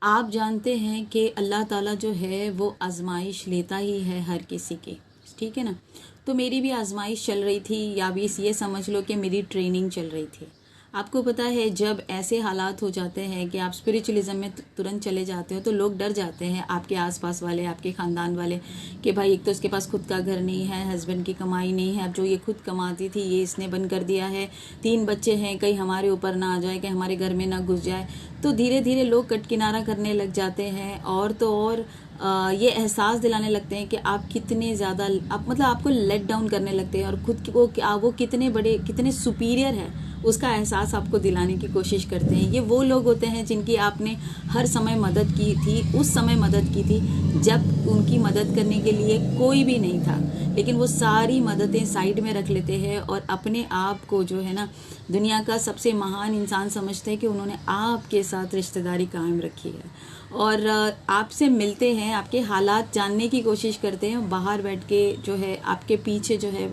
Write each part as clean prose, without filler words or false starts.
आप जानते हैं कि अल्लाह ताला जो है वो आजमाइश लेता ही है हर किसी की, ठीक है ना। तो मेरी भी आजमाइश चल रही थी, या भी ये समझ लो कि मेरी ट्रेनिंग चल रही थी। आपको पता है जब ऐसे हालात हो जाते हैं कि आप स्पिरिचुअलिज्म में तुरंत चले जाते हो तो लोग डर जाते हैं, आपके आसपास वाले, आपके ख़ानदान वाले, कि भाई एक तो इसके पास खुद का घर नहीं है, हस्बैंड की कमाई नहीं है, अब जो ये खुद कमाती थी ये इसने बंद कर दिया है, 3 बच्चे हैं, कहीं हमारे ऊपर ना आ जाए, कहीं हमारे घर में ना घुस जाए। तो धीरे धीरे लोग कटकिनारा करने लग जाते हैं, और तो और ये एहसास दिलाने लगते हैं कि आप कितने ज़्यादा, आप मतलब आपको लेट डाउन करने लगते हैं, और खुद को वो कितने बड़े, कितने सुपीरियर है उसका एहसास आपको दिलाने की कोशिश करते हैं। ये वो लोग होते हैं जिनकी आपने हर समय मदद की थी, उस समय मदद की थी जब उनकी मदद करने के लिए कोई भी नहीं था, लेकिन वो सारी मददें साइड में रख लेते हैं और अपने आप को जो है ना दुनिया का सबसे महान इंसान समझते हैं कि उन्होंने आपके साथ रिश्तेदारी कायम रखी है, और आपसे मिलते हैं, आपके हालात जानने की कोशिश करते हैं, बाहर बैठ के जो है आपके पीछे जो है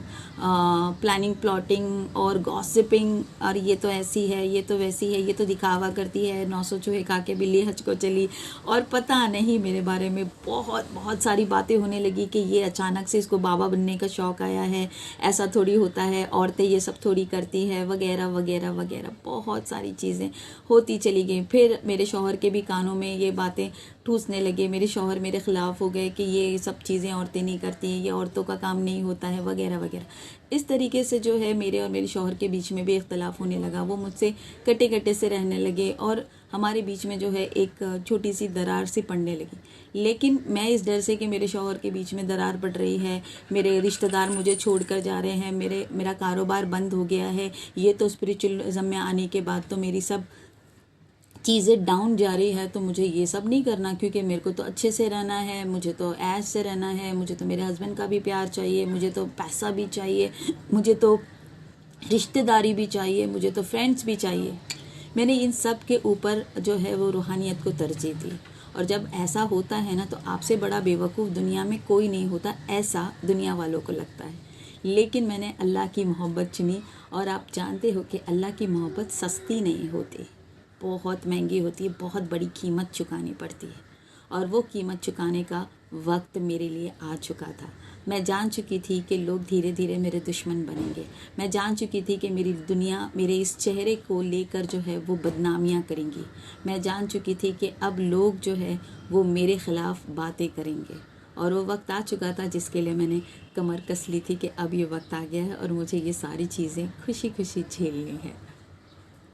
प्लानिंग, प्लॉटिंग और गॉसिपिंग, और ये तो ऐसी है, ये तो वैसी है, ये तो दिखावा करती है, 900 चूहे खा के बिल्ली हज को चली, और पता नहीं मेरे बारे में बहुत बहुत सारी बातें होने लगी कि ये अचानक से इसको बाबा बनने का शौक़ आया है, ऐसा थोड़ी होता है, औरतें ये सब थोड़ी करती है, वगैरह वगैरह वगैरह, बहुत सारी चीज़ें होती चली गई। फिर मेरे शौहर के भी कानों में ये बातें ठूसने लगे, मेरे शौहर मेरे ख़िलाफ़ हो गए कि ये सब चीज़ें औरतें नहीं करती हैं, ये औरतों का काम नहीं होता है, वगैरह वगैरह। इस तरीके से जो है मेरे और मेरे शौहर के बीच में भी इख्तलाफ होने लगा, वो मुझसे कटे कटे से रहने लगे, और हमारे बीच में जो है एक छोटी सी दरार सी पड़ने लगी। लेकिन मैं इस डर से कि मेरे शौहर के बीच में दरार पड़ रही है, मेरे रिश्तेदार मुझे छोड़कर जा रहे हैं, मेरा कारोबार बंद हो गया है, ये तो स्पिरिचुअलिज्म में आने के बाद तो मेरी सब चीज़ें डाउन जा रही है, तो मुझे ये सब नहीं करना, क्योंकि मेरे को तो अच्छे से रहना है, मुझे तो ऐश से रहना है, मुझे तो मेरे हस्बैंड का भी प्यार चाहिए, मुझे तो पैसा भी चाहिए, मुझे तो रिश्तेदारी भी चाहिए, मुझे तो फ्रेंड्स भी चाहिए। मैंने इन सब के ऊपर जो है वो रूहानियत को तरजीह दी, और जब ऐसा होता है ना तो आपसे बड़ा बेवकूफ़ दुनिया में कोई नहीं होता, ऐसा दुनिया वालों को लगता है। लेकिन मैंने अल्लाह की मोहब्बत चुनी, और आप जानते हो कि अल्लाह की मोहब्बत सस्ती नहीं होती, बहुत महंगी होती है, बहुत बड़ी कीमत चुकानी पड़ती है, और वो कीमत चुकाने का वक्त मेरे लिए आ चुका था। मैं जान चुकी थी कि लोग धीरे धीरे मेरे दुश्मन बनेंगे, मैं जान चुकी थी कि मेरी दुनिया मेरे इस चेहरे को लेकर जो है वो बदनामियाँ करेंगी, मैं जान चुकी थी कि अब लोग जो है वो मेरे ख़िलाफ़ बातें करेंगे, और वो वक्त आ चुका था जिसके लिए मैंने कमर कस ली थी कि अब ये वक्त आ गया है और मुझे ये सारी चीज़ें खुशी खुशी झेलनी है।